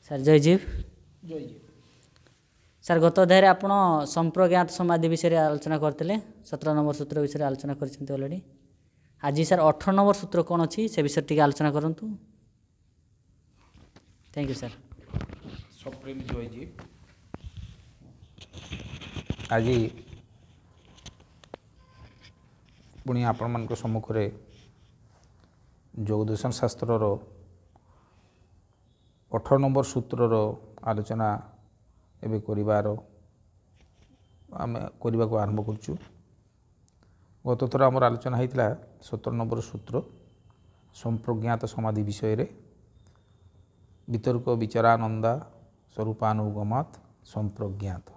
Sir ଜୟଜୀବ। ଜୟଜୀବ। Sir ଗତ ଅଧ୍ୟାୟରେ ଆପଣ ସମ୍ପ୍ରଜ୍ଞାତ ସମାଧି ବିଷୟରେ ଆଲୋଚନା କରିଥିଲେ। 17 ନମ୍ବର ସୂତ୍ର ବିଷୟରେ ଆଲୋଚନା କରିଛନ୍ତି ଅଲରେଡ଼ି। ଆଜି ସାର୍ 18 ନମ୍ବର ସୂତ୍ର କ'ଣ ଅଛି ସେ ବିଷୟରେ ଟିକେ ଆଲୋଚନା କରନ୍ତୁ। Thank you sir. ସପ୍ରେମ ଜୟଜୀବ। ଆଜି ପୁଣି ଆପଣମାନଙ୍କ ସମ୍ମୁଖରେ ଯୋଗଦର୍ଶନ ଶାସ୍ତ୍ରର 18 ନମ୍ବର ସୂତ୍ରର ଆଲୋଚନା ଏବେ ଆମେ କରିବାକୁ ଆରମ୍ଭ କରୁଛୁ। ଗତ ଥର ଆମର ଆଲୋଚନା ହୋଇଥିଲା 17 ନମ୍ବର ସୂତ୍ର ସମ୍ପ୍ରଜ୍ଞାତ ସମାଧି ବିଷୟରେ। ବିତର୍କ ବିଚାରାନନ୍ଦା ସ୍ୱରୂପାନୁଗମାତ ସମ୍ପ୍ରଜ୍ଞାତ।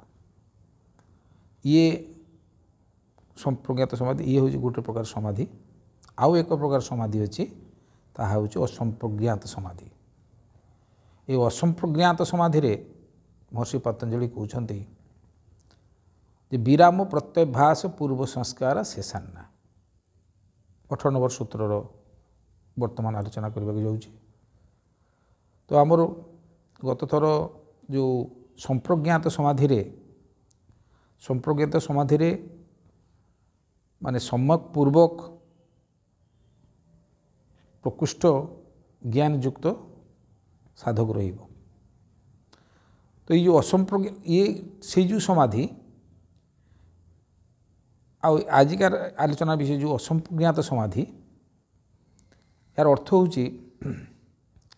ଇଏ ସମ୍ପ୍ରଜ୍ଞାତ ସମାଧି ଇଏ ହେଉଛି ଗୋଟେ ପ୍ରକାର ସମାଧି। ଆଉ ଏକ ପ୍ରକାର ସମାଧି ଅଛି, ତାହା ହେଉଛି ଅସମ୍ପ୍ରଜ୍ଞାତ ସମାଧି। ଏ ଅସମ୍ପ୍ରଜ୍ଞାତ ସମାଧିରେ ମହର୍ଷି ପତଞ୍ଜଳି କହୁଛନ୍ତି ଯେ ବିରାମ ପ୍ରତ୍ୟଭାସ ପୂର୍ବ ସଂସ୍କାର ଶେଷାନ୍ନା। 18 ନମ୍ବର ସୂତ୍ରର ବର୍ତ୍ତମାନ ଆଲୋଚନା କରିବାକୁ ଯାଉଛି। ତ ଆମର ଗତ ଥର ଯେଉଁ ସମ୍ପ୍ରଜ୍ଞାତ ସମାଧିରେ ମାନେ ସମ୍ୟକ ପୂର୍ବକ ପ୍ରକୃଷ୍ଟ ଜ୍ଞାନ ଯୁକ୍ତ ସାଧକ ରହିବ। ତ ଏଇ ଯେଉଁ ସେଇ ଯେଉଁ ସମାଧି ଆଉ ଆଜିକାର ଆଲୋଚନା ବିଷୟ ଯେଉଁ ଅସମ୍ପ୍ରଜ୍ଞାତ ସମାଧି, ଏହାର ଅର୍ଥ ହେଉଛି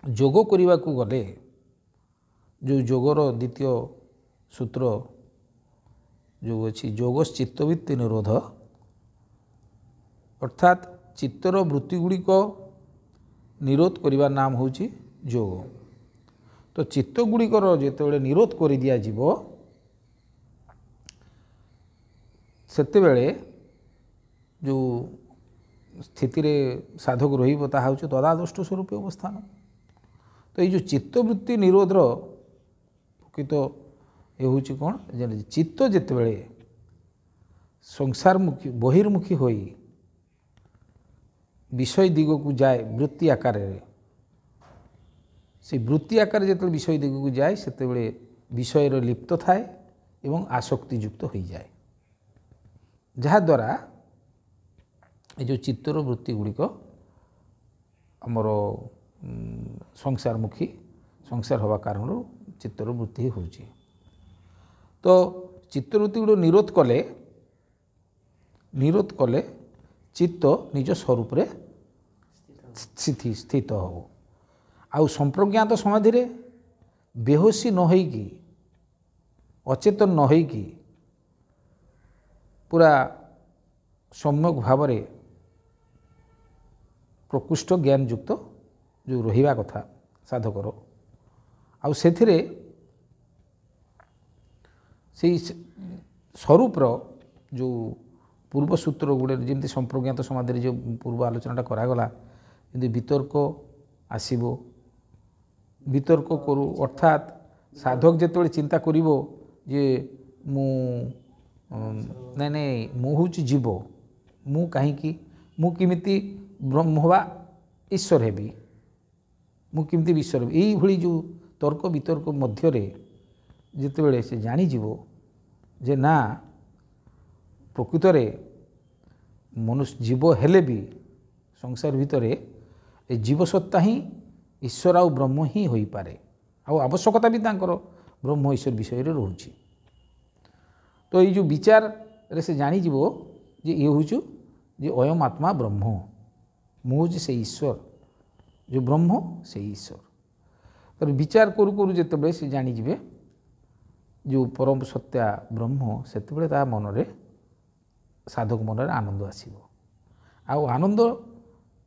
ଯୋଗ କରିବାକୁ ଗଲେ ଯେଉଁ ଯୋଗର ଦ୍ୱିତୀୟ ସୂତ୍ର ଯେଉଁ ଅଛି ଯୋଗଶ୍ଚିତ୍ତବୃତ୍ତି ନିରୋଧ, ଅର୍ଥାତ୍ ଚିତ୍ତର ବୃତ୍ତି ଗୁଡ଼ିକ ନିରୋଧ କରିବାର ନାମ ହେଉଛି ଯୋଗ। ତ ଚିତ୍ତ ଗୁଡ଼ିକର ଯେତେବେଳେ ନିରୋଧ କରିଦିଆଯିବ ସେତେବେଳେ ଯେଉଁ ସ୍ଥିତିରେ ସାଧକ ରହିବ ତାହା ହେଉଛି ତଦାଦୃଷ୍ଟ ସ୍ୱରୂପ ଅବସ୍ଥାନ। ତ ଏଇ ଯେଉଁ ଚିତ୍ତବୃତ୍ତି ନିରୋଧର ପ୍ରକୃତ ହେଉଛି କ'ଣ, ଚିତ୍ତ ଯେତେବେଳେ ସଂସାରମୁଖୀ ବହିର୍ମୁଖୀ ହୋଇ ବିଷୟ ଦିଗକୁ ଯାଏ ବୃତ୍ତି ଆକାରରେ, ସେ ବୃତ୍ତି ଆକାରରେ ଯେତେବେଳେ ବିଷୟ ଦିଗକୁ ଯାଏ ସେତେବେଳେ ବିଷୟରେ ଲିପ୍ତ ଥାଏ ଏବଂ ଆସକ୍ତିଯୁକ୍ତ ହୋଇଯାଏ, ଯାହାଦ୍ୱାରା ଏ ଯେଉଁ ଚିତ୍ତର ବୃତ୍ତି ଗୁଡ଼ିକ ଆମର ସଂସାର ହେବା କାରଣରୁ ଚିତ୍ତର ବୃତ୍ତି ହେଉଛି। ତ ଚିତ୍ତବୃତ୍ତି ଗୁଡ଼ିକ ନିରୋଧ କଲେ ଚିତ୍ତ ନିଜ ସ୍ୱରୂପରେ ସ୍ଥିତ ହେବ। ଆଉ ସମ୍ପ୍ରଜ୍ଞାତ ସମାଧିରେ ବେହୋସି ନ ହୋଇକି ଅଚେତନ ନ ହୋଇକି ପୁରା ସମ୍ୟକ ଭାବରେ ପ୍ରକୃଷ୍ଟ ଜ୍ଞାନ ଯୁକ୍ତ ଯେଉଁ ରହିବା କଥା ସାଧକର, ଆଉ ସେଥିରେ ସେଇ ସ୍ୱରୂପର ଯେଉଁ ପୂର୍ବ ସୂତ୍ର ଗୁଡ଼ିକ ଯେମିତି ସମ୍ପ୍ରଜ୍ଞାତ ସମାଧିରେ ଯେଉଁ ପୂର୍ବ ଆଲୋଚନାଟା କରାଗଲା, ଯେମିତି ବିତର୍କ ଆସିବ, ବିତର୍କ କରୁ ଅର୍ଥାତ୍ ସାଧକ ଯେତେବେଳେ ଚିନ୍ତା କରିବ ଯେ ମୁଁ ହେଉଛି ଜୀବ, ମୁଁ କାହିଁକି, ମୁଁ କେମିତି ବ୍ରହ୍ମ ବା ଈଶ୍ୱର ହେବି, ମୁଁ କେମିତି ଈଶ୍ୱର ହେବି, ଏଇଭଳି ଯେଉଁ ତର୍କ ବିତର୍କ ମଧ୍ୟରେ ଯେତେବେଳେ ସେ ଜାଣିଯିବ ଯେ ନା ପ୍ରକୃତରେ ଜୀବ ହେଲେ ବି ସଂସାର ଭିତରେ ଏ ଜୀବସତ୍ତା ହିଁ ଈଶ୍ୱର ଆଉ ବ୍ରହ୍ମ ହିଁ ହୋଇପାରେ, ଆଉ ଆବଶ୍ୟକତା ବି ତାଙ୍କର ବ୍ରହ୍ମ ଈଶ୍ୱର ବିଷୟରେ ରହୁଛି। ତ ଏଇ ଯେଉଁ ବିଚାରରେ ସେ ଜାଣିଯିବ ଯେ ଇଏ ହେଉଛୁ ଯେ ଅୟମ ଆତ୍ମା ବ୍ରହ୍ମ, ମୁଁ ହେଉଛି ସେଇ ଈଶ୍ୱର, ଯେଉଁ ବ୍ରହ୍ମ ସେଇ ଈଶ୍ୱର। ତ ବିଚାର କରୁ କରୁ ଯେତେବେଳେ ସେ ଜାଣିଯିବେ ଯେଉଁ ପରମ ସତ୍ୟା ବ୍ରହ୍ମ, ସେତେବେଳେ ତା ସାଧକ ମନରେ ଆନନ୍ଦ ଆସିବ। ଆଉ ଆନନ୍ଦ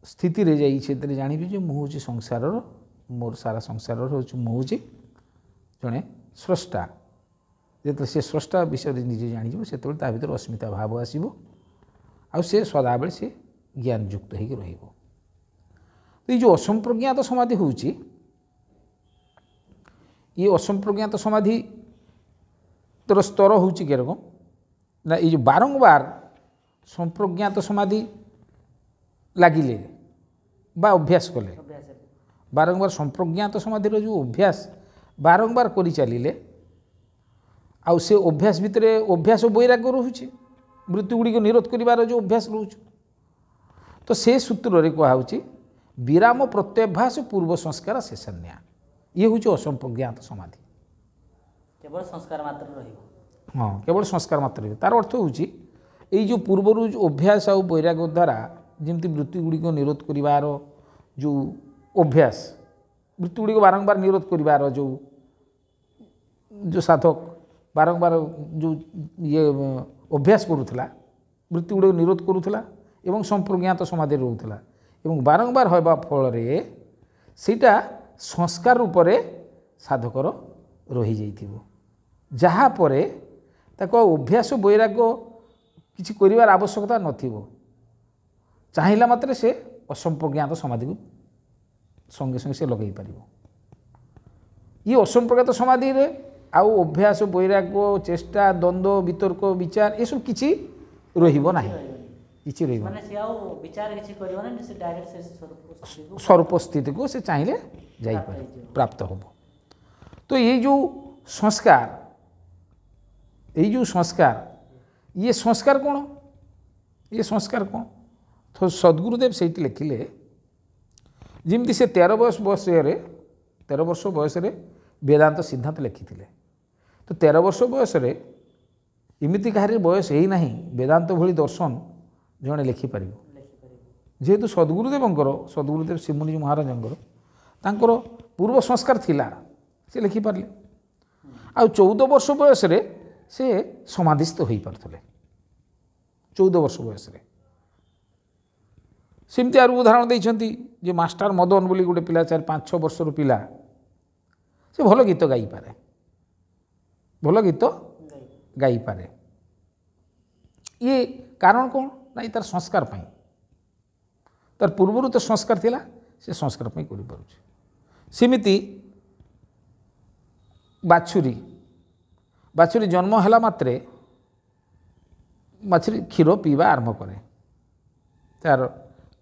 ସ୍ଥିତିରେ ଯାଇ ସେଥିରେ ଜାଣିବି ଯେ ମୁଁ ହେଉଛି ସଂସାରର, ମୋର ସାରା ସଂସାରର ହେଉଛି ମୁଁ ହେଉଛି ଜଣେ ସ୍ରଷ୍ଟା। ଯେତେବେଳେ ସେ ସ୍ରଷ୍ଟା ବିଷୟରେ ନିଜେ ଜାଣିଯିବ ସେତେବେଳେ ତା ଭିତରେ ଅସ୍ମିତା ଭାବ ଆସିବ, ଆଉ ସେ ସଦାବେଳେ ସେ ଜ୍ଞାନ ଯୁକ୍ତ ହେଇକି ରହିବ। ଏଇ ଯେଉଁ ଅସମ୍ପ୍ରଜ୍ଞାତ ସମାଧି ହେଉଛି, ଇଏ ଅସମ୍ପ୍ରଜ୍ଞାତ ସମାଧିର ସ୍ତର ହେଉଛି କିରକମ ନା, ଏଇ ଯେଉଁ ବାରମ୍ବାର ସମ୍ପ୍ରଜ୍ଞାତ ସମାଧି ଲାଗିଲେ ବା ଅଭ୍ୟାସ କଲେ, ବାରମ୍ବାର ସମ୍ପ୍ରଜ୍ଞାତ ସମାଧିର ଯେଉଁ ଅଭ୍ୟାସ बारंबार करि चलिले आउ से अभ्यास भितर अभ्यास वैराग्य रोचे वृत्ति गुड़ी को निरोध कर जो अभ्यास रोच तो से सूत्र रे कहुच्छी विराम प्रत्याभ्यास पूर्व संस्कार शेषन्या ये हूँ असंप्रज्ञात समाधि केवल संस्कार मात्र रहिबो हाँ केवल संस्कार मात्र रहिबो तार अर्थ हूँ ये जो पूर्वर अभ्यास आउ वैराग्य द्वारा जमती वृत्ति गुड़ी को निरोध कर जो अभ्यास वृत्ति गुड़ी को बारंबार निरोध कर जो साधक बारंबार जो ये अभ्यास करूला वृत्ति गुड़ी को निरोध करूला एवं संप्रज्ञात समाधि रोला एवं बारंबार होगा फल सेटा संस्कार रूप साधकर रही जाइथिबो जहाँ परे ताको अभ्यास वैराग्य किछि करिवार आवश्यकता नथिबो चाहिला मात्रे से असंप्रज्ञात समाधि को संगे संगे से लगे पारिबो ये असंप्रज्ञात समाधि रे आउ अभ्यास वैराग्य चेष्टा द्वंद्व वितर्क विचार ये सब किछि रहिबो नाही किछि रहिबो माने से आउ विचार किछि करियो ना से डायरेक्ट से स्वरूप स्थिति को से चाहिए जाई पारे प्राप्त होबो तो ये जो संस्कार ये संस्कार कौन तो सद्गुरुदेव से लिखिले जमती से 13 वर्ष बयस वेदांत सिद्धांत लिखिथिले तो 13 वर्ष बयस इमिति कहार बयस ही नहीं वेदांत भली दर्शन जड़े लिखिपर जेहेतु सद्गुरुदेव श्रीमुनि महाराजंकर तांकर पूर्व संस्कार थिला से लिखिपारे आ 14 वर्ष बयस से समाधिस्थ हो पारे 14 वर्ष बयस सेमती आर उदाहरण देइछंती जे मास्टर मदन बोली गोटे पिला 4-5-6 वर्षर पिला से भल गीत गाई पारे भल गीत गाई पारे ये कारण कौन ना तार संस्कार पाई तार पूर्वर तो संस्कार थिला से संस्कार पाई करि पारुछ सेमिति बाछुरी जन्म हैला मात्रे बाछुरी क्षीर पीवा आरंभ करे तार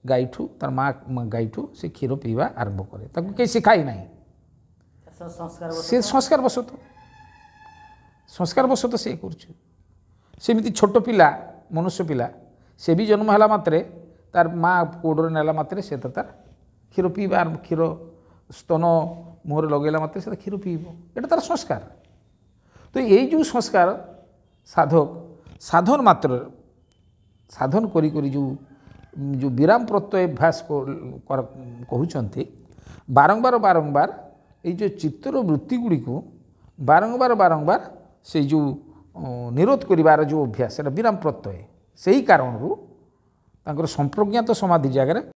गाईठू तार माँ गाईठू से क्षीर पीवा आरंभ करे ताको कहीं सिखाई नहीं से संस्कार बसत से करमिति छोट पिला मनुष्य पिला से भी जन्म हैला मात्रे तार माँ कोड़े नेला मात्रे से तार क्षीर पीवा क्षीर स्तन मुहर लगेला मात्रे से क्षीर पीब एटा तार संस्कार तो यही जो संस्कार साधक साधन मात्र साधन करी करी जो विराम प्रत्ययाभ्यास कहते बारंबार ये जो चित्तर वृत्ति गुड़ी को बारंबार से जो निरोध करिवार जो अभ्यास विराम प्रत्यय से ही कारण संप्रज्ञात समाधि जगह